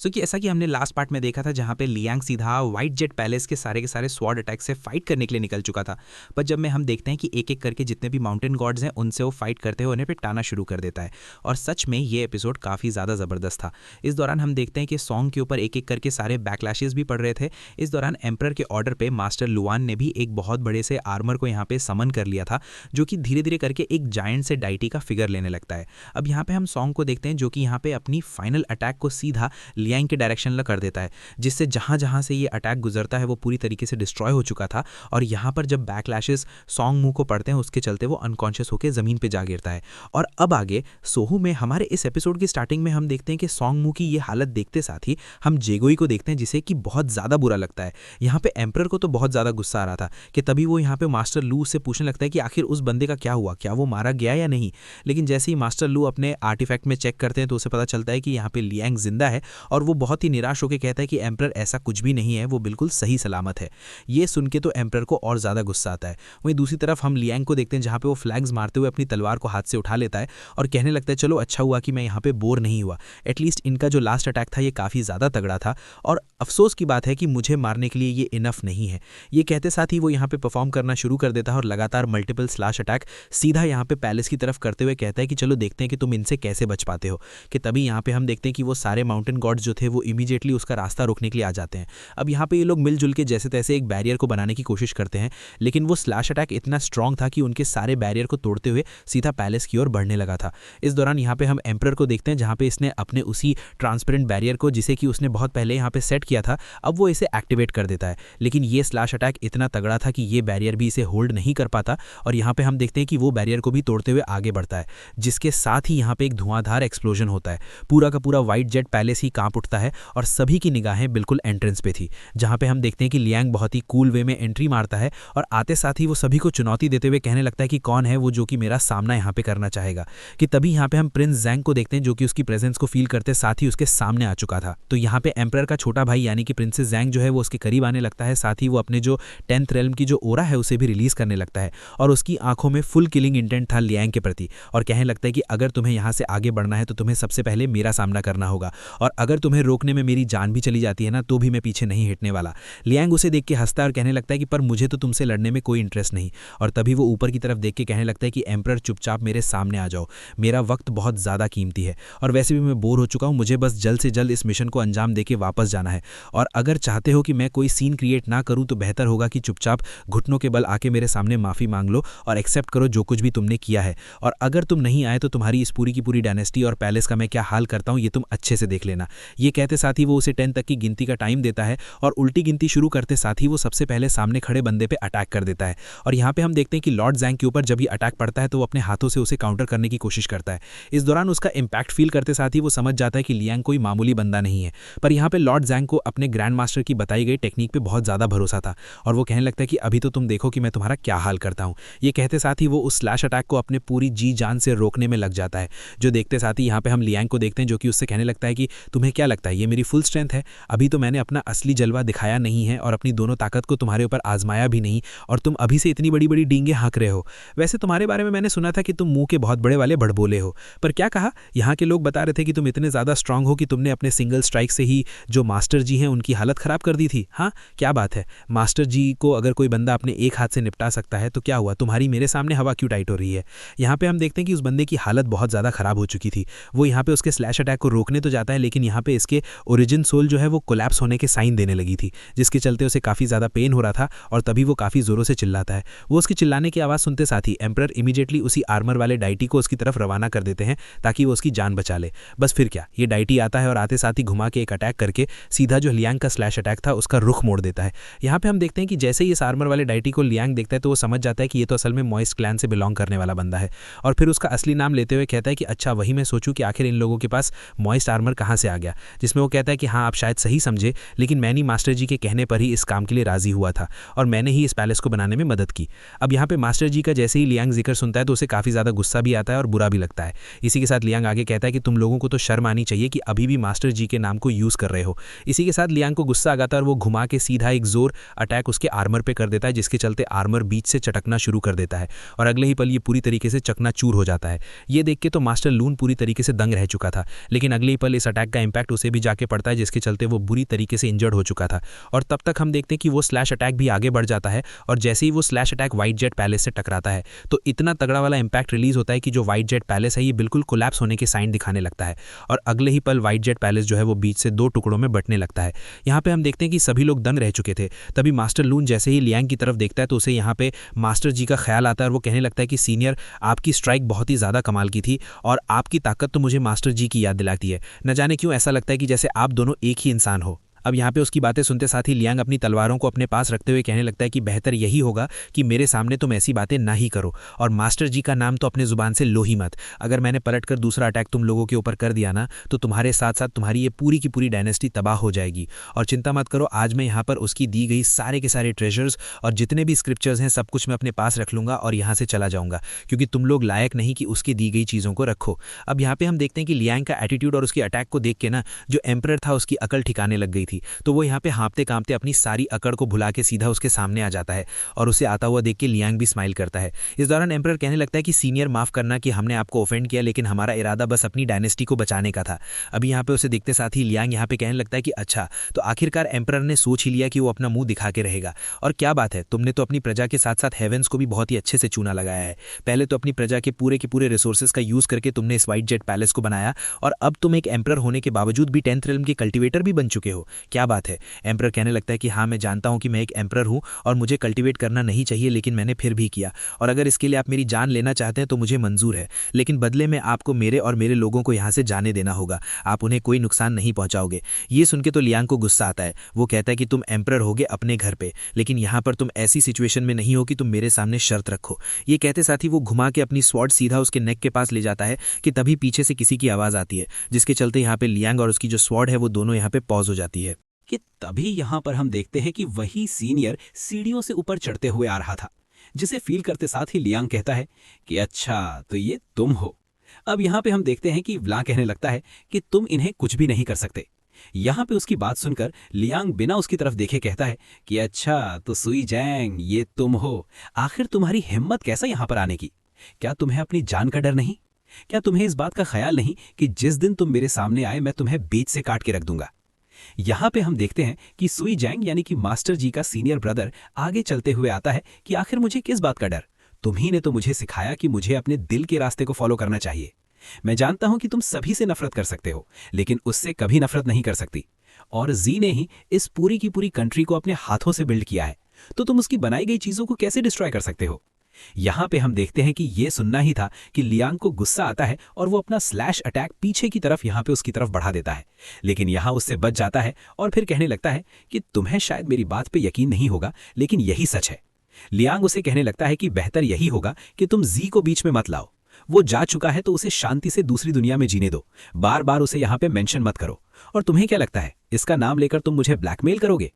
कि ऐसा कि हमने लास्ट पार्ट में देखा था जहाँ पे लियांग सीधा व्हाइट जेट पैलेस के सारे स्वॉर्ड अटैक से फाइट करने के लिए निकल चुका था। पर जब में हम देखते हैं कि एक एक करके जितने भी माउंटेन गॉड्स हैं उनसे वो फाइट करते हुए उन्हें पे टाना शुरू कर देता है। और सच में ये एपिसोड काफ़ी ज़्यादा ज़बरदस्त था। इस दौरान हम देखते हैं कि सॉन्ग के ऊपर एक एक करके सारे बैकलैशेस भी पड़ रहे थे। इस दौरान एम्परर के ऑर्डर पर मास्टर लुआन ने भी एक बहुत बड़े से आर्मर को यहाँ पे समन कर लिया था, जो कि धीरे धीरे करके एक जायंट से डाइटी का फिगर लेने लगता है। अब यहाँ पे हम सॉन्ग को देखते हैं जो कि यहाँ पे अपनी फाइनल अटैक को सीधा लियांग के डायरेक्शन कर देता है, जिससे जहां जहां से ये अटैक गुजरता है वो पूरी तरीके से डिस्ट्रॉय हो चुका था। और यहाँ पर जब बैकलैशेस सॉन्ग मुंह को पड़ते हैं उसके चलते वो अनकॉन्शियस होकर ज़मीन पे जा गिरता है। और अब आगे सोहू में हमारे इस एपिसोड की स्टार्टिंग में हम देखते हैं कि सॉन्ग मुंह की ये हालत देखते साथ ही हम जेगोई को देखते हैं, जिसे कि बहुत ज़्यादा बुरा लगता है। यहाँ पे एम्परर को तो बहुत ज़्यादा गुस्सा आ रहा था कि तभी वो यहाँ पे मास्टर लू से पूछने लगता है कि आखिर उस बंदे का क्या हुआ, क्या वो मारा गया या नहीं। लेकिन जैसे ही मास्टर लू अपने आर्टिफैक्ट में चेक करते हैं तो उसे पता चलता है कि यहाँ पे लियांग जिंदा है। और वो बहुत ही निराश होकर कहता है कि एम्परर ऐसा कुछ भी नहीं है, वो बिल्कुल सही सलामत है। ये सुन के तो एम्परर को और ज़्यादा गुस्सा आता है। वहीं दूसरी तरफ हम लियांग को देखते हैं जहाँ पे वो फ्लैग्स मारते हुए अपनी तलवार को हाथ से उठा लेता है और कहने लगता है चलो अच्छा हुआ कि मैं यहाँ पे बोर नहीं हुआ, एटलीस्ट इनका जो लास्ट अटैक था ये काफ़ी ज़्यादा तगड़ा था और अफसोस की बात है कि मुझे मारने के लिए ये इनफ नहीं है। ये कहते साथ ही वो यहाँ पे परफॉर्म करना शुरू कर देता है और लगातार मल्टीपल स्लैश अटैक सीधा यहाँ पे पैलेस की तरफ करते हुए कहता है कि चलो देखते हैं कि तुम इनसे कैसे बच पाते हो। कि तभी यहाँ पे हम देखते हैं कि वो सारे माउंटेन गॉड्स जो थे वो इमीडिएटली उसका रास्ता रोकने के लिए आ जाते हैं। अब यहाँ पे ये लोग मिलजुल के जैसे तैसे एक बैरियर को बनाने की कोशिश करते हैं, लेकिन वो स्लैश अटैक इतना स्ट्रांग था कि उनके सारे बैरियर को तोड़ते हुए सीधा पैलेस की ओर बढ़ने लगा था। इस दौरान यहाँ पे हम एम्परर को देखते हैं जहाँ पे इसने अपने उसी ट्रांसपेरेंट बैरियर को, जिसे कि उसने बहुत पहले यहाँ पे सेट किया था, अब वो इसे एक्टिवेट कर देता है। लेकिन ये स्लैश अटैक इतना तगड़ा था कि ये बैरियर भी इसे होल्ड नहीं कर पाता और यहाँ पे हम देखते हैं कि वो बैरियर को भी तोड़ते हुए आगे बढ़ता है, जिसके साथ ही यहाँ पे एक धुआंधार एक्सप्लोजन होता है। पूरा का पूरा व्हाइट जेट पैलेस ही कांप उठता है और सभी की निगाहें बिल्कुल एंट्रेंस पे थी, जहाँ पे हम देखते हैं कि लियांग बहुत ही कूल वे में एंट्री मारता है और आते साथ ही वो सभी को चुनौती देते हुए कहने लगता है कि कौन है वो जो कि मेरा सामना यहाँ पे करना चाहेगा। कि तभी यहाँ पे हम प्रिंस जैंग को देखते हैं जो कि उसकी प्रेजेंस को फील करते साथ ही उसके सामने आ चुका था। तो यहाँ पे एम्परर का छोटा भाई यानी कि प्रिंसेस जैंग जो है वो उसके करीब आने लगता है, साथ ही वो अपने जो 10th रेल्म की जो ओरा है उसे भी रिलीज करने लगता है और उसकी आंखों में फुल किलिंग इंटेंट था लियांग के प्रति और कहने लगता है कि अगर तुम्हें यहाँ से आगे बढ़ना है तो तुम्हें सबसे पहले मेरा सामना करना होगा और अगर तुम्हें रोकने में मेरी जान भी चली जाती है ना तो भी मैं पीछे नहीं हटने वाला। लियांग उसे देख के हंसता है और कहने लगता है कि पर मुझे तो तुमसे लड़ने में कोई इंटरेस्ट नहीं। और तभी वो ऊपर की तरफ देख के कहने लगता है कि एम्परर चुपचाप मेरे सामने आ जाओ, मेरा वक्त बहुत ज़्यादा कीमती है और वैसे भी मैं बोर हो चुका हूँ, मुझे बस जल्द से जल्द इस मिशन को अंजाम दे के वापस जाना है और अगर चाहते हो कि मैं कोई सीन क्रिएट ना करूँ तो बेहतर होगा कि चुपचाप घुटनों के बल आके मेरे सामने माफ़ी मांग लो और एक्सेप्ट करो जो कुछ भी तुमने किया है और अगर तुम नहीं आए तो तुम्हारी इस पूरी की पूरी डायनेस्टी और पैलेस का मैं क्या हाल करता हूँ ये तुम अच्छे से देख लेना। ये कहते साथ ही वो उसे 10 तक की गिनती का टाइम देता है और उल्टी गिनती शुरू करते साथ ही वो सबसे पहले सामने खड़े बंदे पे अटैक कर देता है। और यहाँ पे हम देखते हैं कि लॉर्ड जैंग के ऊपर जब ये अटैक पड़ता है तो वो अपने हाथों से उसे काउंटर करने की कोशिश करता है। इस दौरान उसका इंपैक्ट फील करते साथ ही वो समझ जाता है कि लियांग कोई मामूली बंदा नहीं है। पर यहाँ पे लॉर्ड जैंग को अपने ग्रैंड मास्टर की बताई गई टेक्निक पे बहुत ज़्यादा भरोसा था और वो कहने लगता है कि अभी तो तुम देखो कि मैं तुम्हारा क्या हाल करता हूँ। ये कहते साथ ही वो उस स्लैश अटैक को अपने पूरी जी जान से रोकने में लग जाता है। जो देखते साथ ही यहाँ पे हम लियांग को देखते हैं जो कि उससे कहने लगता है कि तुम्हें क्या लगता है ये मेरी फुल स्ट्रेंथ है? अभी तो मैंने अपना असली जलवा दिखाया नहीं है और अपनी दोनों ताकत को तुम्हारे ऊपर आजमाया भी नहीं और तुम अभी से इतनी बड़ी बड़ी डींगे हाँक रहे हो। वैसे तुम्हारे बारे में मैंने सुना था कि तुम मुंह के बहुत बड़े वाले बड़बोले हो, पर क्या कहा, यहाँ के लोग बता रहे थे कि तुम इतने ज़्यादा स्ट्रांग हो कि तुमने अपने सिंगल स्ट्राइक से ही जो मास्टर जी हैं उनकी हालत ख़राब कर दी थी। हाँ क्या बात है, मास्टर जी को अगर कोई बंदा अपने एक हाथ से निपटा सकता है तो क्या हुआ, तुम्हारी मेरे सामने हवा क्यों टाइट हो रही है। यहाँ पे हम देखते हैं कि उस बंदे की हालत बहुत ज़्यादा ख़राब हो चुकी थी। वो यहाँ पे उसके स्लैश अटैक को रोकने तो जाता है लेकिन यहाँ पे इसके ओरिजिन सोल जो है वो कोलैप्स होने के साइन देने लगी थी, जिसके चलते उसे काफ़ी ज़्यादा पेन हो रहा था और तभी वो काफ़ी ज़ोरों से चिल्लाता है। वो उसकी चिल्लाने की आवाज़ सुनते साथ ही एम्परर इमीडिएटली उसी आर्मर वाले डाइटी को उसकी तरफ रवाना कर देते हैं ताकि वो उसकी जान बचा ले। बस फिर क्या, ये डाइटी आता है और आते साथ ही घुमा के एक अटैक करके सीधा जो लियांग का स्लैश अटैक था उसका रुख मोड़ देता है। यहाँ पे हम देखते हैं कि जैसे ही इस आर्मर वाले डाइटी को लियांग देखता है तो वो समझ जाता है कि ये तो असल में मॉइस्ट क्लैन से बिलोंग करने वाला बंदा है और फिर उसका असली नाम लेते हुए कहता है कि अच्छा वही मैं सोचूं कि आखिर इन लोगों के पास मॉइस्ट आर्मर कहाँ से आ गया। जिसमें वो कहता है कि हाँ आप शायद सही समझे लेकिन मैंने मास्टर जी के कहने पर ही इस काम के लिए राजी हुआ था और मैंने ही इस पैलेस को बनाने में मदद की। अब यहाँ पे मास्टर जी का जैसे ही लियांग जिक्र सुनता है तो उसे काफ़ी ज़्यादा गुस्सा भी आता है और बुरा भी लगता है। इसी के साथ लियांग आगे कहता है कि तुम लोगों को तो शर्म आनी चाहिए कि अभी भी मास्टर जी के नाम को यूज़ कर रहे हो। इसी के साथ लियांग को गुस्सा आ जाता है और वो घुमा के सीधा एक जोर अटैक उसके आर्मर पे कर देता है, जिसके चलते आर्मर बीच से चटकना शुरू कर देता है और अगले ही पल ये पूरी तरीके से चकनाचूर हो जाता है। ये देख के तो मास्टर लून पूरी तरीके से दंग रह चुका था, लेकिन अगले ही पल इस अटैक का इंपैक्ट इम्पैक्ट उसे भी जाके पड़ता है, जिसके चलते वो बुरी तरीके से इंजर्ड हो चुका था। और तब तक हम देखते हैं कि वो स्लैश अटैक भी आगे बढ़ जाता है, और जैसे ही वो slash attack white jet palace से टकराता है तो इतना तगड़ा वाला इंपैक्ट रिलीज होता है कि जो व्हाइट जेट पैलेस है ये बिल्कुल कोलैप्स होने के साइन दिखाने लगता है, और अगले ही पल व्हाइट जेट पैलेस जो है वो बीच से 2 टुकड़ों में बंटने लगता है। यहाँ पे हम देखते हैं कि सभी लोग दंग रह चुके थे। तभी मास्टर लून जैसे ही लियांग की तरफ देखता है तो उसे यहाँ पे मास्टर जी का ख्याल आता है, और वो कहने लगता है कि सीनियर, आपकी स्ट्राइक बहुत ही ज़्यादा कमाल की थी, और आपकी ताकत तो मुझे मास्टर जी की याद दिलाती है। न जाने क्यों ऐसा लगता है कि जैसे आप दोनों एक ही इंसान हो। अब यहाँ पे उसकी बातें सुनते साथ ही लियांग अपनी तलवारों को अपने पास रखते हुए कहने लगता है कि बेहतर यही होगा कि मेरे सामने तुम ऐसी बातें ना ही करो, और मास्टर जी का नाम तो अपने जुबान से लो ही मत। अगर मैंने पलटकर दूसरा अटैक तुम लोगों के ऊपर कर दिया ना, तो तुम्हारे साथ साथ तुम्हारी ये पूरी की पूरी डायनेस्टी तबाह हो जाएगी। और चिंता मत करो, आज मैं यहाँ पर उसकी दी गई सारे के सारे ट्रेजर्स और जितने भी स्क्रिप्चर्स हैं सब कुछ मैं अपने पास रख लूंगा और यहाँ से चला जाऊंगा, क्योंकि तुम लोग लायक नहीं कि उसकी दी गई चीज़ों को रखो। अब यहाँ पे हम देखते हैं कि लियांग का एटीट्यूड और उसके अटैक को देख के ना, जो एम्परर था उसकी अकल ठिकाने लग गई थी, तो वो यहाँ पे हाँपते कांपते अपनी सारी अकड़ को भुला के सीधा उसके सामने आ जाता है, और उसे आता हुआ देख के लियांग भी स्माइल करता है। इस दौरान एम्परर कहने लगता है कि सीनियर, माफ करना कि हमने आपको ऑफेंड किया, लेकिन हमारा इरादा बस अपनी डायनेस्टी को बचाने का था। अभी यहाँ पे उसे देखते साथ ही लियांग यहाँ पे कहने लगता है कि अच्छा, तो आखिरकार एम्परर ने सोच ही लिया कि वो अपना मुंह दिखा के रहेगा। और क्या बात है, तुमने तो अपनी प्रजा के साथ साथ हेवेंस को भी बहुत ही अच्छे से चूना लगाया है। पहले तो अपनी प्रजा के पूरे रिसोर्सेज का यूज करके तुमने इस व्हाइट जेट पैलेस को बनाया, और अब तुम एक एम्परर होने के बावजूद भी 10th रेल्म के कल्टिवेटर भी बन चुके हो। क्या बात है। एम्परर कहने लगता है कि हाँ, मैं जानता हूँ कि मैं एक एम्परर हूँ और मुझे कल्टिवेट करना नहीं चाहिए, लेकिन मैंने फिर भी किया, और अगर इसके लिए आप मेरी जान लेना चाहते हैं तो मुझे मंजूर है, लेकिन बदले में आपको मेरे और मेरे लोगों को यहाँ से जाने देना होगा। आप उन्हें कोई नुकसान नहीं पहुंचाओगे। ये सुन के तो लियांग को गुस्सा आता है। वो कहता है कि तुम एम्परर होगे अपने घर पे, लेकिन यहाँ पर तुम ऐसी सिचुएशन में नहीं हो कि तुम मेरे सामने शर्त रखो। ये कहते साथ ही वो घुमा के अपनी स्वॉर्ड सीधा उसके नेक के पास ले जाता है कि तभी पीछे से किसी की आवाज आती है, जिसके चलते यहाँ पे लियांग और उसकी जो स्वॉर्ड है वो दोनों यहाँ पे पॉज हो जाती है। कि तभी यहां पर हम देखते हैं कि वही सीनियर सीढ़ियों से ऊपर चढ़ते हुए आ रहा था, जिसे फील करते साथ ही लियांग कहता है कि अच्छा, तो ये तुम हो। अब यहां पे हम देखते हैं कि व्लां कहने लगता है कि तुम इन्हें कुछ भी नहीं कर सकते। यहां पे उसकी बात सुनकर लियांग बिना उसकी तरफ देखे कहता है कि अच्छा, तो सुई जैंग, ये तुम हो। आखिर तुम्हारी हिम्मत कैसा यहां पर आने की? क्या तुम्हें अपनी जान का डर नहीं? क्या तुम्हें इस बात का ख्याल नहीं कि जिस दिन तुम मेरे सामने आए मैं तुम्हें बीच से काट के रख दूंगा? यहाँ पे हम देखते हैं कि सुई जैंग यानी कि मास्टर जी का सीनियर ब्रदर आगे चलते हुए आता है कि आखिर मुझे किस बात का डर? तुम्ही ने तो मुझे सिखाया कि मुझे अपने दिल के रास्ते को फॉलो करना चाहिए। मैं जानता हूं कि तुम सभी से नफरत कर सकते हो, लेकिन उससे कभी नफरत नहीं कर सकती। और जी ने ही इस पूरी की पूरी कंट्री को अपने हाथों से बिल्ड किया है, तो तुम उसकी बनाई गई चीजों को कैसे डिस्ट्रॉय कर सकते हो? यहाँ पे हम देखते हैं कि ये सुनना ही था कि लियांग को गुस्सा आता है और वो अपना स्लैश अटैक पीछे की तरफ यहाँ पे उसकी तरफ बढ़ा देता है, लेकिन यहाँ उससे बच जाता है और फिर कहने लगता है कि तुम्हें शायद मेरी बात पे यकीन नहीं होगा, लेकिन यही सच है। लियांग उसे कहने लगता है कि बेहतर यही होगा कि तुम जी को बीच में मत लाओ। वो जा चुका है तो उसे शांति से दूसरी दुनिया में जीने दो। बार बार उसे यहाँ पे मेंशन मत करो। और तुम्हें क्या लगता है, इसका नाम लेकर तुम मुझे ब्लैकमेल करोगे?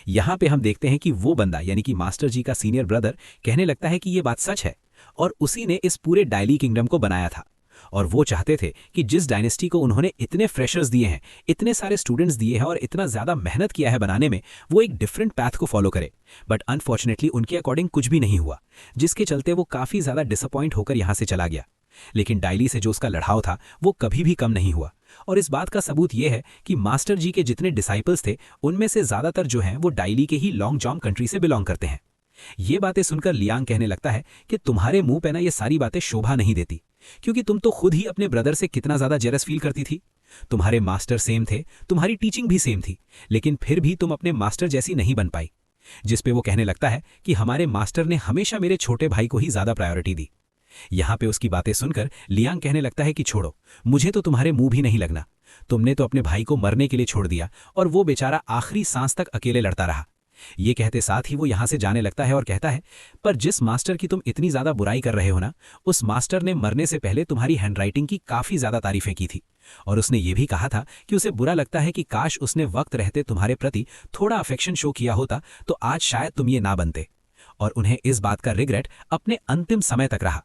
यहाँ पे हम देखते हैं कि वो बंदा यानी कि मास्टर जी का सीनियर ब्रदर कहने लगता है कि ये बात सच है, और उसी ने इस पूरे डायली किंगडम को बनाया था, और वो चाहते थे कि जिस डायनेस्टी को उन्होंने इतने फ्रेशर्स दिए हैं, इतने सारे स्टूडेंट्स दिए हैं और इतना ज़्यादा मेहनत किया है बनाने में, वो एक डिफरेंट पैथ को फॉलो करे। बट अनफॉर्चुनेटली उनके अकॉर्डिंग कुछ भी नहीं हुआ, जिसके चलते वो काफ़ी ज़्यादा डिसअपॉइंट होकर यहाँ से चला गया। लेकिन डायली से जो उसका लड़ाव था वो कभी भी कम नहीं हुआ, और इस बात का सबूत ये है कि मास्टर जी के जितने डिसाइपल्स थे उनमें से ज़्यादातर जो हैं वो डायली के ही लॉन्ग जॉम कंट्री से बिलोंग करते हैं। ये बातें सुनकर लियांग कहने लगता है कि तुम्हारे मुंह पे ना ये सारी बातें शोभा नहीं देती, क्योंकि तुम तो खुद ही अपने ब्रदर से कितना ज़्यादा जेलस फील करती थी। तुम्हारे मास्टर सेम थे, तुम्हारी टीचिंग भी सेम थी, लेकिन फिर भी तुम अपने मास्टर जैसी नहीं बन पाई। जिस पे वो कहने लगता है कि हमारे मास्टर ने हमेशा मेरे छोटे भाई को ही ज़्यादा प्रायोरिटी दी। यहाँ पे उसकी बातें सुनकर लियांग कहने लगता है कि छोड़ो, मुझे तो तुम्हारे मुंह भी नहीं लगना। तुमने तो अपने भाई को मरने के लिए छोड़ दिया और वो बेचारा आखिरी सांस तक अकेले लड़ता रहा। ये कहते साथ ही वो यहाँ से जाने लगता है और कहता है, पर जिस मास्टर की तुम इतनी ज़्यादा बुराई कर रहे हो ना, उस मास्टर ने मरने से पहले तुम्हारी हैंडराइटिंग की काफ़ी ज़्यादा तारीफें की थी, और उसने ये भी कहा था कि उसे बुरा लगता है कि काश उसने वक्त रहते तुम्हारे प्रति थोड़ा अफेक्शन शो किया होता तो आज शायद तुम ये ना बनते। और उन्हें इस बात का रिग्रेट अपने अंतिम समय तक रहा।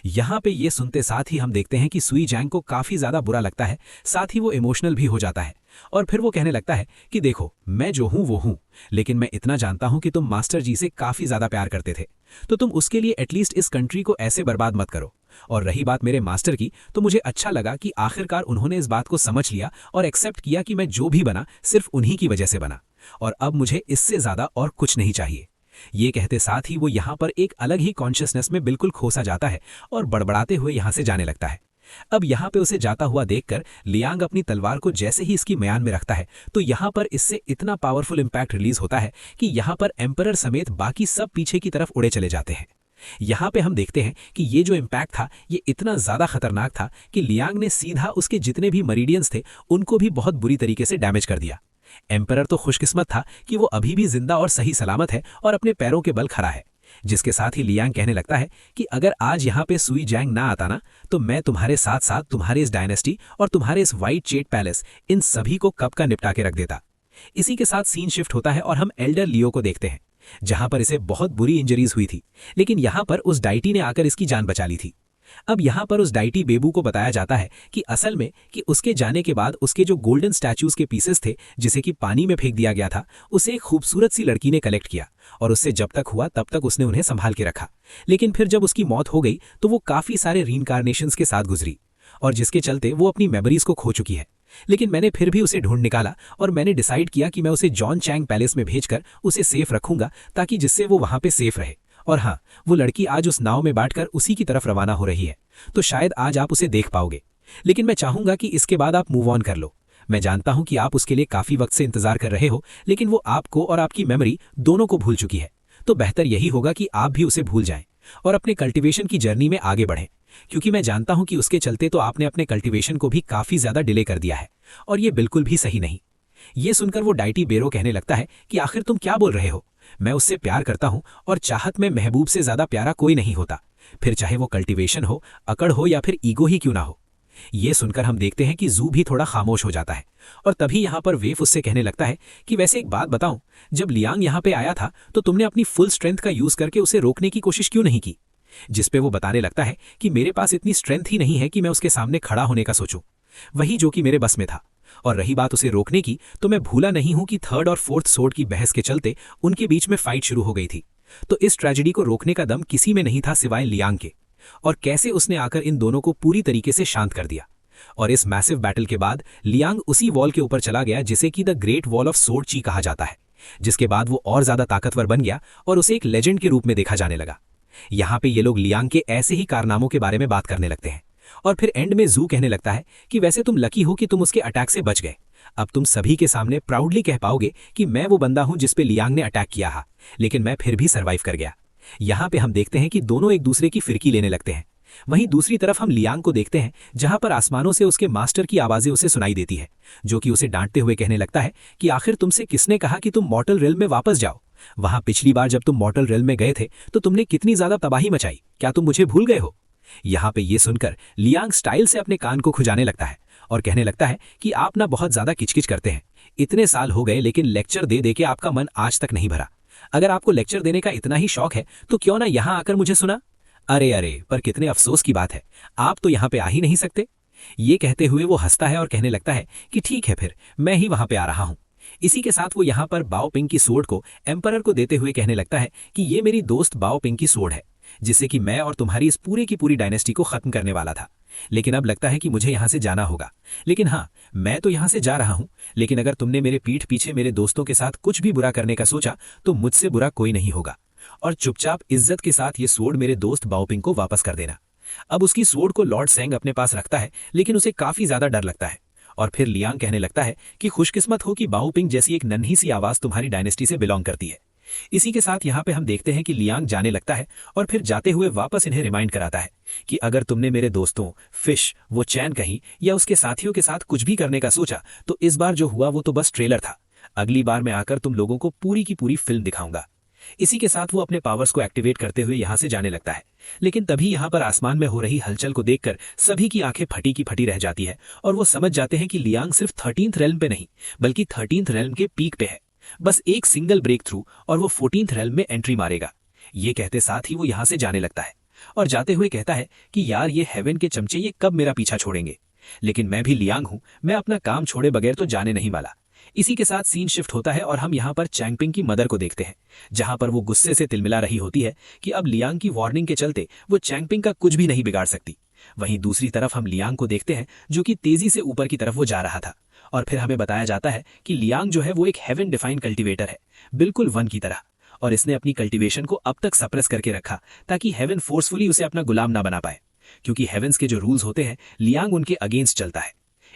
यहाँ पे ये सुनते साथ ही हम देखते हैं कि सुई जैंग को काफ़ी ज़्यादा बुरा लगता है, साथ ही वो इमोशनल भी हो जाता है, और फिर वो कहने लगता है कि देखो, मैं जो हूँ वो हूँ, लेकिन मैं इतना जानता हूँ कि तुम मास्टर जी से काफ़ी ज़्यादा प्यार करते थे, तो तुम उसके लिए एटलीस्ट इस कंट्री को ऐसे बर्बाद मत करो। और रही बात मेरे मास्टर की, तो मुझे अच्छा लगा कि आखिरकार उन्होंने इस बात को समझ लिया और एक्सेप्ट किया कि मैं जो भी बना सिर्फ उन्हीं की वजह से बना, और अब मुझे इससे ज्यादा और कुछ नहीं चाहिए। ये कहते साथ ही वो यहाँ पर एक अलग ही कॉन्शियसनेस में बिल्कुल खोसा जाता है और बड़बड़ाते हुए यहाँ से जाने लगता है। अब यहाँ पे उसे जाता हुआ देखकर लियांग अपनी तलवार को जैसे ही इसकी म्यान में रखता है, तो यहाँ पर इससे इतना पावरफुल इंपैक्ट रिलीज होता है कि यहाँ पर एम्परर समेत बाकी सब पीछे की तरफ उड़े चले जाते हैं। यहाँ पे हम देखते हैं कि ये जो इम्पैक्ट था ये इतना ज्यादा खतरनाक था कि लियांग ने सीधा उसके जितने भी मरीडियंस थे उनको भी बहुत बुरी तरीके से डैमेज कर दिया। एम्परर तो खुशकिस्मत था कि वो अभी भी जिंदा और सही सलामत है और अपने पैरों के बल खड़ा है, जिसके साथ ही लियांग कहने लगता है कि अगर आज यहाँ पे सुई जैंग ना आता ना, तो मैं तुम्हारे साथ साथ तुम्हारे इस डायनेस्टी और तुम्हारे इस व्हाइट जेट पैलेस, इन सभी को कब का निपटा के रख देता। इसी के साथ सीन शिफ्ट होता है और हम एल्डर लियो को देखते हैं, जहां पर इसे बहुत बुरी इंजरीज हुई थी, लेकिन यहां पर उस डाइटी ने आकर इसकी जान बचा ली थी। अब यहां पर उस डाइटी बेबू को बताया जाता है कि असल में कि उसके जाने के बाद उसके जो गोल्डन स्टैच्यूज के पीसेस थे जिसे कि पानी में फेंक दिया गया था, उसे एक खूबसूरत सी लड़की ने कलेक्ट किया और उससे जब तक हुआ तब तक उसने उन्हें संभाल के रखा। लेकिन फिर जब उसकी मौत हो गई तो वो काफी सारे रीइंकार्नेशंस के साथ गुजरी और जिसके चलते वो अपनी मेमोरीज को खो चुकी है। लेकिन मैंने फिर भी उसे ढूंढ निकाला और मैंने डिसाइड किया कि मैं उसे जॉन चैंग पैलेस में भेजकर उसे सेफ रखूंगा, ताकि जिससे वो वहां पे सेफ रहे। और हाँ, वो लड़की आज उस नाव में बैठकर उसी की तरफ रवाना हो रही है, तो शायद आज आप उसे देख पाओगे। लेकिन मैं चाहूंगा कि इसके बाद आप मूव ऑन कर लो। मैं जानता हूं कि आप उसके लिए काफी वक्त से इंतजार कर रहे हो, लेकिन वो आपको और आपकी मेमोरी दोनों को भूल चुकी है। तो बेहतर यही होगा कि आप भी उसे भूल जाएं और अपने कल्टीवेशन की जर्नी में आगे बढ़ें, क्योंकि मैं जानता हूं कि उसके चलते तो आपने अपने कल्टीवेशन को भी काफी ज्यादा डिले कर दिया है और ये बिल्कुल भी सही नहीं। ये सुनकर वो डाइटी बेरो कहने लगता है कि आखिर तुम क्या बोल रहे हो? मैं उससे प्यार करता हूं और चाहत में महबूब से ज्यादा प्यारा कोई नहीं होता, फिर चाहे वो कल्टीवेशन हो, अकड़ हो या फिर ईगो ही क्यों ना हो। ये सुनकर हम देखते हैं कि जू भी थोड़ा खामोश हो जाता है और तभी यहाँ पर वेफ उससे कहने लगता है कि वैसे एक बात बताऊं, जब लियांग यहाँ पे आया था तो तुमने अपनी फुल स्ट्रेंथ का यूज करके उसे रोकने की कोशिश क्यों नहीं की? जिस पे वो बताने लगता है कि मेरे पास इतनी स्ट्रेंथ ही नहीं है कि मैं उसके सामने खड़ा होने का सोचूं, वही जो कि मेरे बस में था। और रही बात उसे रोकने की, तो मैं भूला नहीं हूं कि थर्ड और फोर्थ सोर्ड की बहस के चलते उनके बीच में फाइट शुरू हो गई थी। तो इस ट्रेजेडी को रोकने का दम किसी में नहीं था सिवाय लियांग के, और कैसे उसने आकर इन दोनों को पूरी तरीके से शांत कर दिया। और इस मैसिव बैटल के बाद लियांग उसी वॉल के ऊपर चला गया जिसे कि the great wall of sword ची कहा जाता है, जिसके बाद वो और ज्यादा ताकतवर बन गया और उसे एक लेजेंड के रूप में देखा जाने लगा। यहाँ पे ये लोग लियांग के ऐसे ही कारनामों के बारे में बात करने लगते हैं और फिर एंड में जू कहने लगता है कि वैसे तुम लकी हो कि तुम उसके अटैक से बच गए। अब तुम सभी के सामने प्राउडली कह पाओगे कि मैं वो बंदा हूं जिस पे लियांग ने अटैक किया था, लेकिन मैं फिर भी सर्वाइव कर गया। यहाँ पे हम देखते हैं कि दोनों एक दूसरे की फिरकी लेने लगते हैं। वहीं दूसरी तरफ हम लियांग को देखते हैं, जहां पर आसमानों से उसके मास्टर की आवाजें उसे सुनाई देती है, जो कि उसे डांटते हुए कहने लगता है कि आखिर तुमसे किसने कहा कि तुम मॉर्टल रेल्म में वापस जाओ? वहां पिछली बार जब तुम मॉर्टल रेल्म में गए थे तो तुमने कितनी ज्यादा तबाही मचाई, क्या तुम मुझे भूल गए हो? यहाँ पे ये सुनकर लियांग स्टाइल से अपने कान को खुजाने लगता है और कहने लगता है कि आप ना बहुत ज्यादा किचकिच करते हैं। इतने साल हो गए लेकिन लेक्चर दे दे के आपका मन आज तक नहीं भरा। अगर आपको लेक्चर देने का इतना ही शौक है तो क्यों ना यहाँ आकर मुझे सुना। अरे अरे, पर कितने अफसोस की बात है, आप तो यहाँ पे आ ही नहीं सकते। ये कहते हुए वो हंसता है और कहने लगता है कि ठीक है, फिर मैं ही वहां पे आ रहा हूँ। इसी के साथ वो यहाँ पर बाओ पिंग की सोर्ड को एम्परर को देते हुए कहने लगता है कि ये मेरी दोस्त बाओ पिंग की सोर्ड है, जिससे कि मैं और तुम्हारी इस पूरे की पूरी डायनेस्टी को खत्म करने वाला था। लेकिन अब लगता है कि मुझे यहाँ से जाना होगा। लेकिन हाँ, मैं तो यहाँ से जा रहा हूँ, लेकिन अगर तुमने मेरे पीठ पीछे मेरे दोस्तों के साथ कुछ भी बुरा करने का सोचा तो मुझसे बुरा कोई नहीं होगा, और चुपचाप इज्जत के साथ ये सोर्ड मेरे दोस्त बाओपिंग को वापस कर देना। अब उसकी सोर्ड को लॉर्ड सेंग अपने पास रखता है, लेकिन उसे काफी ज्यादा डर लगता है। और फिर लियांग कहने लगता है कि खुशकिस्मत हो कि बाओपिंग जैसी एक नन्ही सी आवाज तुम्हारी डायनेस्टी से बिलोंग करती है। इसी के साथ यहाँ पे हम देखते हैं कि लियांग जाने लगता है और फिर जाते हुए वापस इन्हें रिमाइंड कराता है कि अगर तुमने मेरे दोस्तों फिश, वो चैन कहीं या उसके साथियों के साथ कुछ भी करने का सोचा तो इस बार जो हुआ वो तो बस ट्रेलर था। अगली बार मैं आकर तुम लोगों को पूरी की पूरी फिल्म दिखाऊंगा। इसी के साथ वो अपने पावर्स को एक्टिवेट करते हुए यहाँ से जाने लगता है। लेकिन तभी यहाँ पर आसमान में हो रही हलचल को देखकर सभी की आंखें फटी की फटी रह जाती है और वो समझ जाते हैं कि लियांग सिर्फ 13th रेल्म पे नहीं बल्कि 13th रेल्म के पीक पे है। बस एक सिंगल ब्रेक थ्रू और वो 14th रेल्म में एंट्री मारेगा। ये कहते साथ ही वो यहाँ से जाने लगता है और जाते हुए कहता है कि यार ये हेवन के चमचे ये कब मेरा पीछा छोड़ेंगे। लेकिन मैं भी लियांग हूं, मैं अपना काम छोड़े बगैर तो जाने नहीं वाला। इसी के साथ सीन शिफ्ट होता है और हम यहाँ पर चैंगपिंग की मदर को देखते हैं, जहाँ पर वो गुस्से से तिलमिला रही होती है कि अब लियांग की वार्निंग के चलते वो चैंगपिंग का कुछ भी नहीं बिगाड़ सकती। वहीं दूसरी तरफ हम लियांग को देखते हैं जो कि तेजी से ऊपर की तरफ वो जा रहा था, और फिर हमें बताया जाता है कि लियांग जो है वो एक हेवन डिफाइंड कल्टीवेटर है, बिल्कुल वन की तरह, और इसने अपनी कल्टीवेशन को अब तक सप्रेस करके रखा ताकि हेवन फोर्सफुली उसे अपना गुलाम ना बना पाए, क्योंकि हेवंस के जो रूल्स होते हैं लियांग उनके अगेंस्ट चलता है।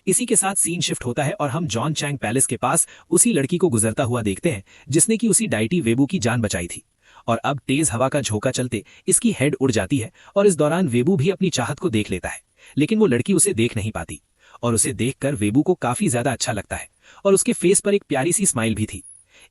इसी के साथ सीन शिफ्ट होता है और हम जॉन चैंग पैलेस के पास उसी लड़की को गुजरता हुआ देखते हैं जिसने कि उसी डाइटी वेबू की जान बचाई थी, और अब तेज हवा का झोंका चलते इसकी हेड उड़ जाती है और इस दौरान वेबू भी अपनी चाहत को देख लेता है, लेकिन वो लड़की उसे देख नहीं पाती, और उसे देखकर वेबू को काफी ज्यादा अच्छा लगता है और उसके फेस पर एक प्यारी सी स्माइल भी थी।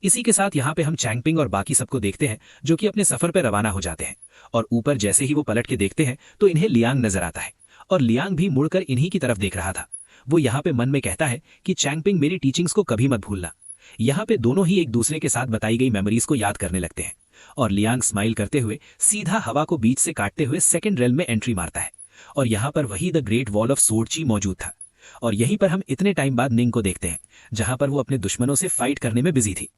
इसी के साथ यहाँ पे हम चैंगपिंग और बाकी सबको देखते हैं जो कि अपने सफर पर रवाना हो जाते हैं, और ऊपर जैसे ही वो पलट के देखते हैं तो इन्हें लियांग नजर आता है, और लियांग भी मुड़कर इन्हीं की तरफ देख रहा था। वो यहाँ पे मन में कहता है कि चैंगपिंग मेरी टीचिंग्स को कभी मत भूलना। यहाँ पे दोनों ही एक दूसरे के साथ बताई गई मेमोरीज को याद करने लगते हैं, और लियांग स्माइल करते हुए सीधा हवा को बीच से काटते हुए सेकंड रेल में एंट्री मारता है, और यहाँ पर वही द ग्रेट वॉल ऑफ सोर्डची मौजूद था। और यहीं पर हम इतने टाइम बाद निंग को देखते हैं जहां पर वो अपने दुश्मनों से फाइट करने में बिजी थी।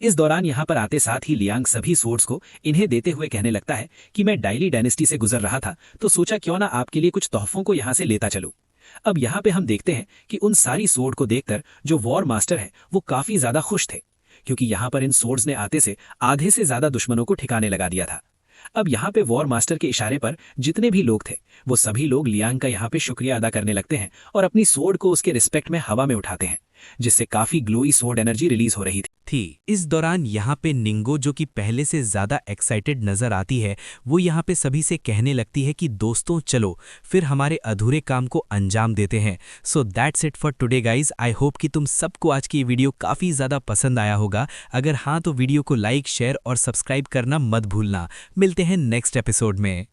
इस दौरान यहाँ पर आते साथ ही लियांग सभी सोर्ड्स को इन्हें देते हुए कहने लगता है कि मैं डायली डायनेस्टी से गुजर रहा था तो सोचा क्यों ना आपके लिए कुछ तोहफों को यहाँ से लेता चलूं। अब यहाँ पे हम देखते हैं कि उन सारी सोर्ड को देखकर जो वॉर मास्टर है वो काफी ज्यादा खुश थे, क्योंकि यहाँ पर इन सोर्ड्स ने आते से आधे से ज्यादा दुश्मनों को ठिकाने लगा दिया था। अब यहाँ पे वॉर मास्टर के इशारे पर जितने भी लोग थे वो सभी लोग लियांग का यहाँ पे शुक्रिया अदा करने लगते हैं और अपनी सोर्ड को उसके रिस्पेक्ट में हवा में उठाते हैं, जिससे काफी ग्लोई सोर्ड एनर्जी रिलीज हो रही थी। इस दौरान यहाँ पे निंगो जो कि पहले से ज़्यादा एक्साइटेड नज़र आती है, वो यहाँ पे सभी से कहने लगती है कि दोस्तों चलो फिर हमारे अधूरे काम को अंजाम देते हैं। So that's it for today guys. I hope कि तुम सबको आज की वीडियो काफ़ी ज़्यादा पसंद आया होगा। अगर हाँ तो वीडियो को लाइक, शेयर और सब्सक्राइब करना मत भूलना। मिलते हैं नेक्स्ट एपिसोड में।